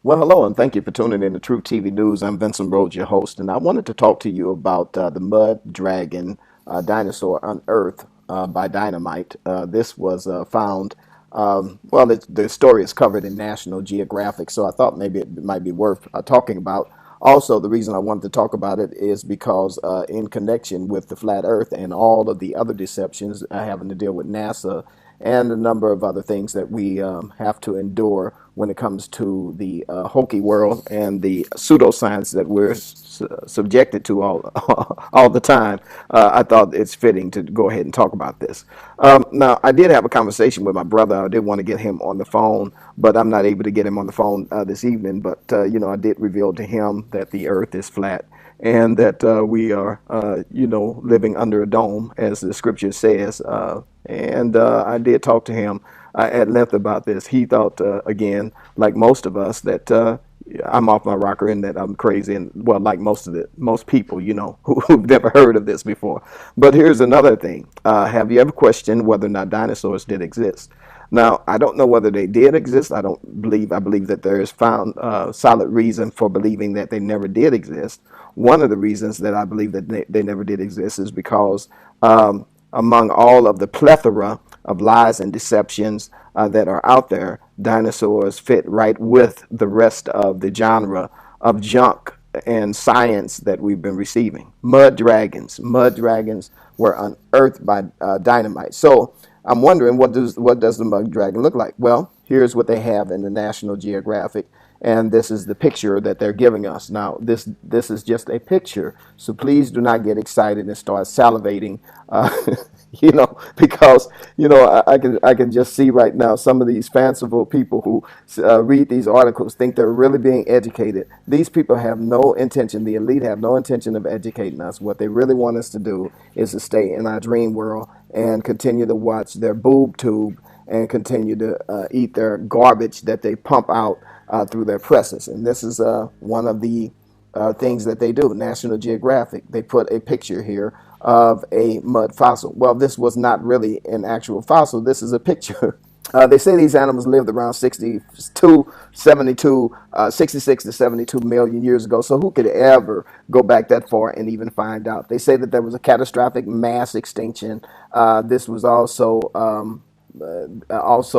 Well, hello, and thank you for tuning in to True TV News. I'm Vincent Rhodes, your host, and I wanted to talk to you about the mud dragon dinosaur unearthed by dynamite. This was found, the story is covered in National Geographic, so I thought maybe it might be worth talking about. Also, the reason I wanted to talk about it is because, in connection with the flat Earth and all of the other deceptions having to deal with NASA and a number of other things that we have to endure when it comes to the hokey world and the pseudoscience that we're subjected to all the time. I thought it's fitting to go ahead and talk about this. Now, I did have a conversation with my brother. I did want to get him on the phone, but I'm not able to get him on the phone this evening. But I did reveal to him that the Earth is flat and that we are, living under a dome, as the scripture says. And I did talk to him at length about this. He thought, again, like most of us, that I'm off my rocker and that I'm crazy, and well, like most people, who've never heard of this before. But here's another thing: have you ever questioned whether or not dinosaurs did exist? Now, I don't know whether they did exist. I believe that there is found solid reason for believing that they never did exist. One of the reasons that I believe that they never did exist is because among all of the plethora of lies and deceptions that are out there, dinosaurs fit right with the rest of the genre of junk and science that we've been receiving. Mud dragons. Mud dragons were unearthed by dynamite. So I'm wondering, what does the mud dragon look like? Well, here's what they have in the National Geographic, and this is the picture that they're giving us. Now, this is just a picture, so please do not get excited and start salivating, because I can just see right now some of these fanciful people who read these articles think they're really being educated. These people have no intention. The elite have no intention of educating us. What they really want us to do is to stay in our dream world and continue to watch their boob tube and continue to eat their garbage that they pump out through their presses. And this is one of the things that they do. National Geographic, they put a picture here of a mud fossil. Well, this was not really an actual fossil. This is a picture. They say these animals lived around 66 to 72 million years ago. So who could ever go back that far and even find out? They say that there was a catastrophic mass extinction. This was also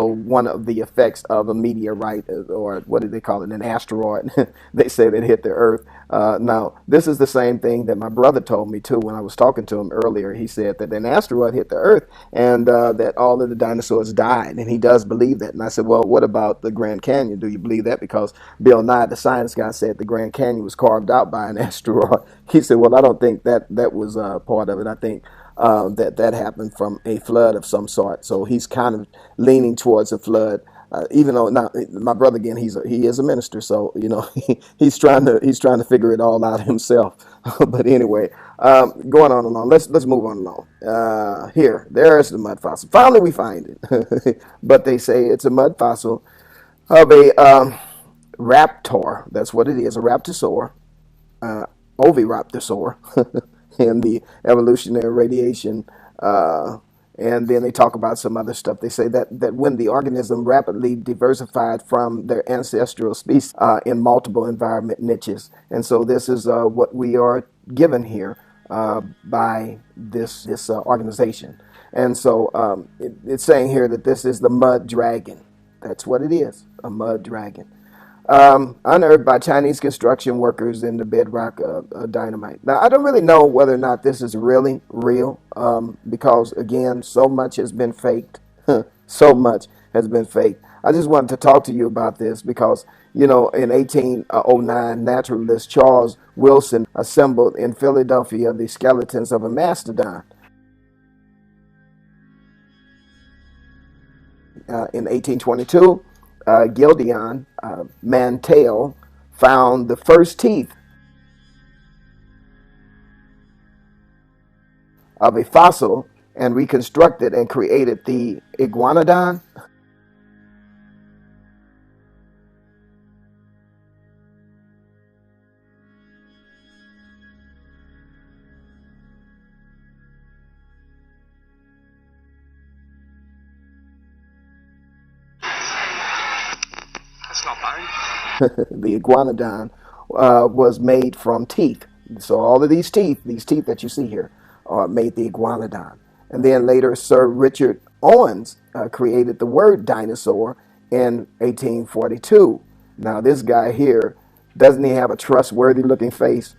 one of the effects of a meteorite, or what do they call it, an asteroid. They say that hit the Earth. Now, this is the same thing that my brother told me too when I was talking to him earlier. He said that an asteroid hit the Earth and that all of the dinosaurs died, and he does believe that. And I said, well, what about the Grand Canyon? Do you believe that? Because Bill Nye, the science guy, said the Grand Canyon was carved out by an asteroid. He said, well, I don't think that was part of it. I think that happened from a flood of some sort. So he's kind of leaning towards a flood. Even though now my brother again, he is a minister, so he's trying to figure it all out himself. But anyway, going on along. Let's move on along. There's the mud fossil. Finally, we find it. But they say it's a mud fossil of a raptor. That's what it is, a raptosaur, uh, oviraptorosaur, and the evolutionary radiation. And then they talk about some other stuff. They say that when the organism rapidly diversified from their ancestral species in multiple environment niches. And so this is what we are given here by this organization. And so it's saying here that this is the mud dragon. That's what it is, a mud dragon. Unearthed by Chinese construction workers in the bedrock dynamite. Now, I don't really know whether or not this is really real, because, again, so much has been faked. So much has been faked. I just wanted to talk to you about this because, in 1809, naturalist Charles Wilson assembled in Philadelphia the skeletons of a mastodon. In 1822, Gildian Mantell found the first teeth of a fossil and reconstructed and created the iguanodon. The iguanodon was made from teeth. So all of these teeth that you see here, made the iguanodon. And then later, Sir Richard Owens created the word dinosaur in 1842. Now this guy here, doesn't he have a trustworthy looking face?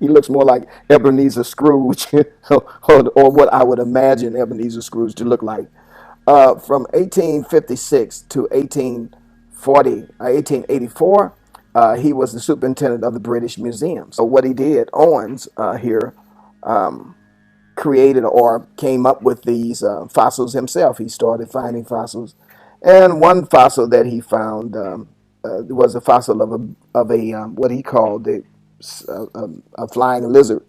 He looks more like Ebenezer Scrooge, or what I would imagine Ebenezer Scrooge to look like. From 1856 to 1884, he was the superintendent of the British Museum. So what he did, Owens here, created or came up with these fossils himself. He started finding fossils, and one fossil that he found was a fossil of a what he called a flying lizard.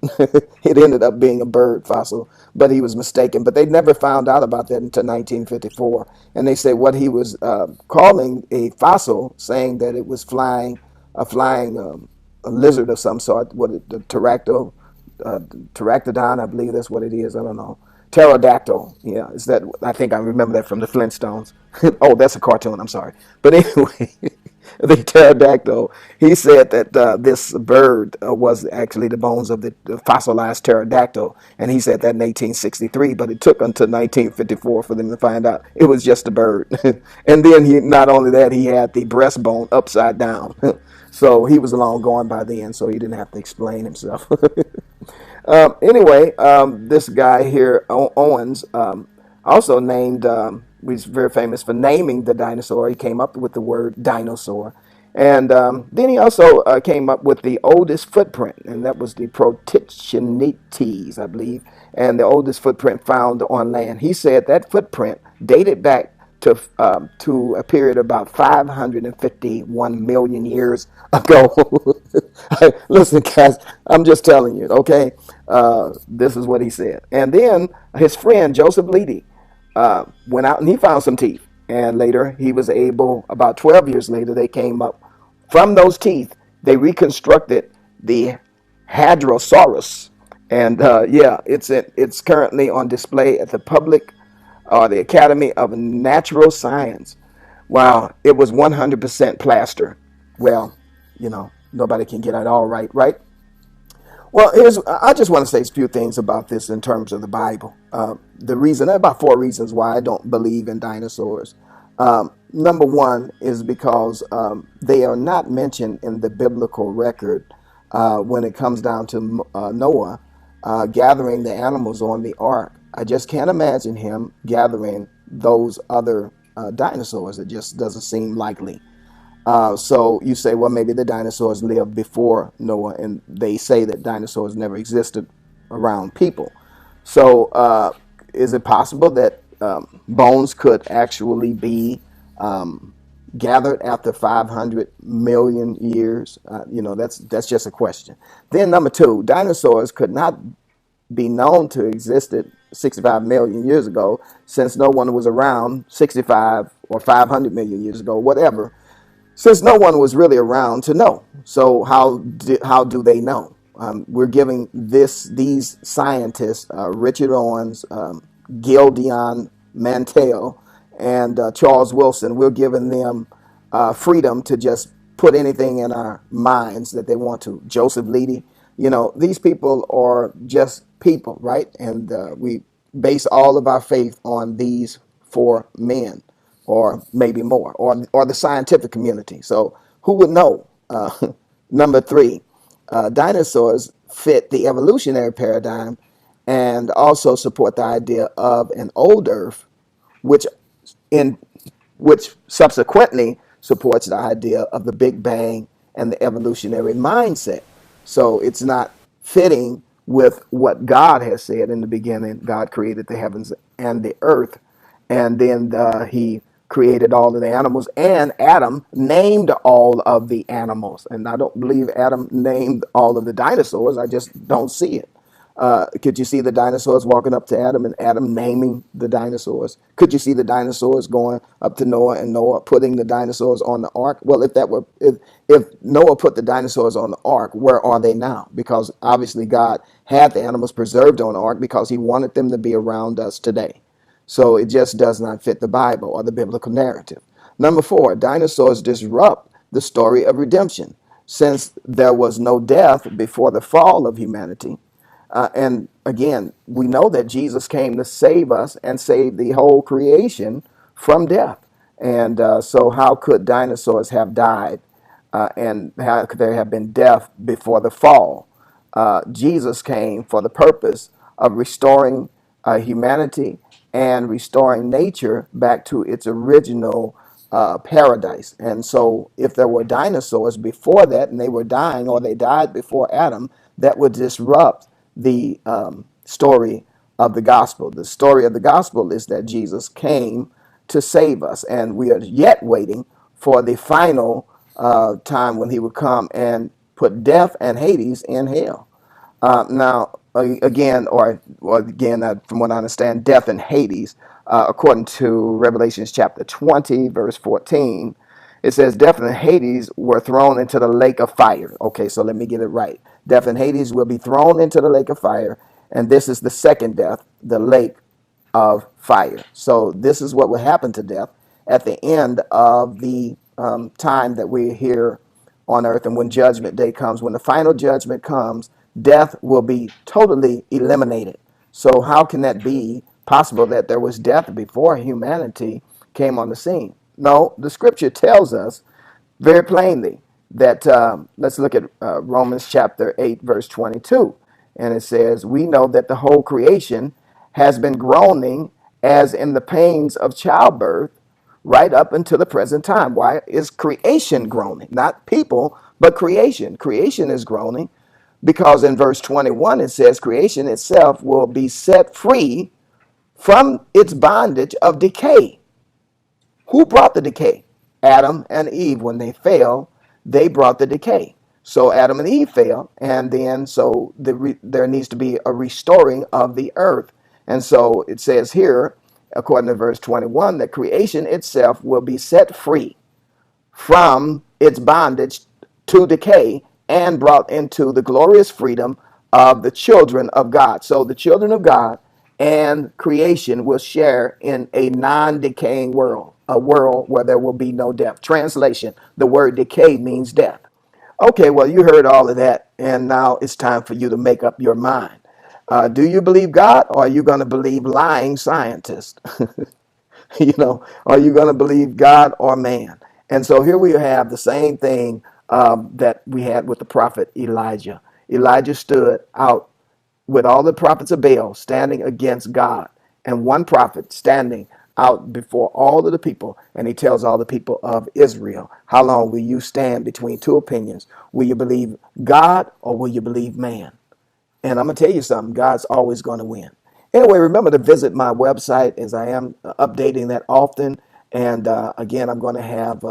It ended up being a bird fossil, but he was mistaken. But they never found out about that until 1954, and they say what he was calling a fossil, saying that it was flying a lizard of some sort, the pteranodon, I believe that's what it is. I don't know. Pterodactyl. Yeah, is that? I think I remember that from the Flintstones. Oh, that's a cartoon. I'm sorry, but anyway, the pterodactyl. He said that this bird was actually the bones of the fossilized pterodactyl, and he said that in 1863. But it took until 1954 for them to find out it was just a bird. And then he not only that, he had the breastbone upside down. So he was long gone by then, so he didn't have to explain himself. Anyway, this guy here, Owens, also named, he's very famous for naming the dinosaur. He came up with the word dinosaur. And then he also came up with the oldest footprint, and that was the Protectionites, I believe, and the oldest footprint found on land. He said that footprint dated back to a period about 551 million years ago. Listen, guys, I'm just telling you, okay? This is what he said. And then his friend, Joseph Leidy, went out and he found some teeth. And later, he was able, about 12 years later, they came up from those teeth. They reconstructed the Hadrosaurus. And yeah, it's currently on display at the public or the Academy of Natural Science. Wow, it was 100% plaster. Well, nobody can get it all right, right? Well, I just want to say a few things about this in terms of the Bible. About four reasons why I don't believe in dinosaurs. Number one is because they are not mentioned in the biblical record when it comes down to Noah gathering the animals on the ark. I just can't imagine him gathering those other dinosaurs. It just doesn't seem likely. So you say, well, maybe the dinosaurs lived before Noah, and they say that dinosaurs never existed around people. So is it possible that bones could actually be gathered after 500 million years? That's just a question. Then number two, dinosaurs could not be known to existed 65 million years ago, since no one was around 65 or 500 million years ago, whatever, since no one was really around to know. So how do they know? We're giving these scientists, Richard Owens, Gildian Mantel, and Charles Wilson, we're giving them freedom to just put anything in our minds that they want to. Joseph Leidy, these people are just people, right? And we base all of our faith on these four men, or maybe more, or the scientific community. So who would know? Number three, dinosaurs fit the evolutionary paradigm and also support the idea of an old Earth, which in which subsequently supports the idea of the Big Bang and the evolutionary mindset. So it's not fitting with what God has said in the beginning. God created the heavens and the earth, and then he created all of the animals, and Adam named all of the animals. And I don't believe Adam named all of the dinosaurs. I just don't see it. Could you see the dinosaurs walking up to Adam and Adam naming the dinosaurs? Could you see the dinosaurs going up to Noah and Noah putting the dinosaurs on the ark? Well, if Noah put the dinosaurs on the ark, where are they now? Because obviously God had the animals preserved on the ark because he wanted them to be around us today. So it just does not fit the Bible or the biblical narrative. Number four, dinosaurs disrupt the story of redemption. Since there was no death before the fall of humanity, and again, we know that Jesus came to save us and save the whole creation from death. And so, how could dinosaurs have died? And how could there have been death before the fall? Jesus came for the purpose of restoring humanity and restoring nature back to its original paradise. And so, if there were dinosaurs before that and they were dying or they died before Adam, that would disrupt the story of the gospel. The story of the gospel is that Jesus came to save us, and we are yet waiting for the final time when he would come and put death and Hades in hell. From what I understand, death and Hades, according to Revelations chapter 20, verse 14, it says, death and Hades were thrown into the lake of fire. Okay, so let me get it right. Death and Hades will be thrown into the lake of fire, and this is the second death, the lake of fire. So this is what will happen to death at the end of the time that we're here on earth. And when judgment day comes, when the final judgment comes, death will be totally eliminated. So how can that be possible that there was death before humanity came on the scene? No, the scripture tells us very plainly that let's look at Romans chapter 8, verse 22. And it says, we know that the whole creation has been groaning as in the pains of childbirth right up until the present time. Why is creation groaning? Not people, but creation. Creation is groaning because in verse 21 it says creation itself will be set free from its bondage of decay. Who brought the decay? Adam and Eve. When they fell, they brought the decay. So Adam and Eve fell, and then there needs to be a restoring of the earth. And so it says here, according to verse 21, that creation itself will be set free from its bondage to decay and brought into the glorious freedom of the children of God. So the children of God and creation will share in a non-decaying world, a world where there will be no death. Translation, the word decay means death. Okay, well, you heard all of that, and now it's time for you to make up your mind. Do you believe God, or are you going to believe lying scientists? Are you going to believe God or man? And so here we have the same thing that we had with the prophet Elijah. Elijah stood out with all the prophets of Baal standing against God, and one prophet standing out before all of the people, and he tells all the people of Israel, how long will you stand between two opinions? Will you believe God or will you believe man? And I'm going to tell you something, God's always going to win. Anyway, remember to visit my website as I am updating that often. And again, I'm going to have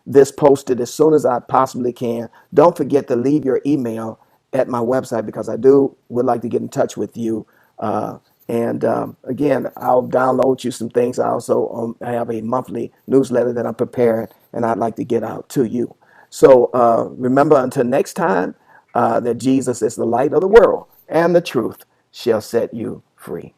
this posted as soon as I possibly can. Don't forget to leave your email at my website because would like to get in touch with you. Again, I'll download you some things. I have a monthly newsletter that I'm preparing and I'd like to get out to you. So remember, until next time, that Jesus is the light of the world and the truth shall set you free.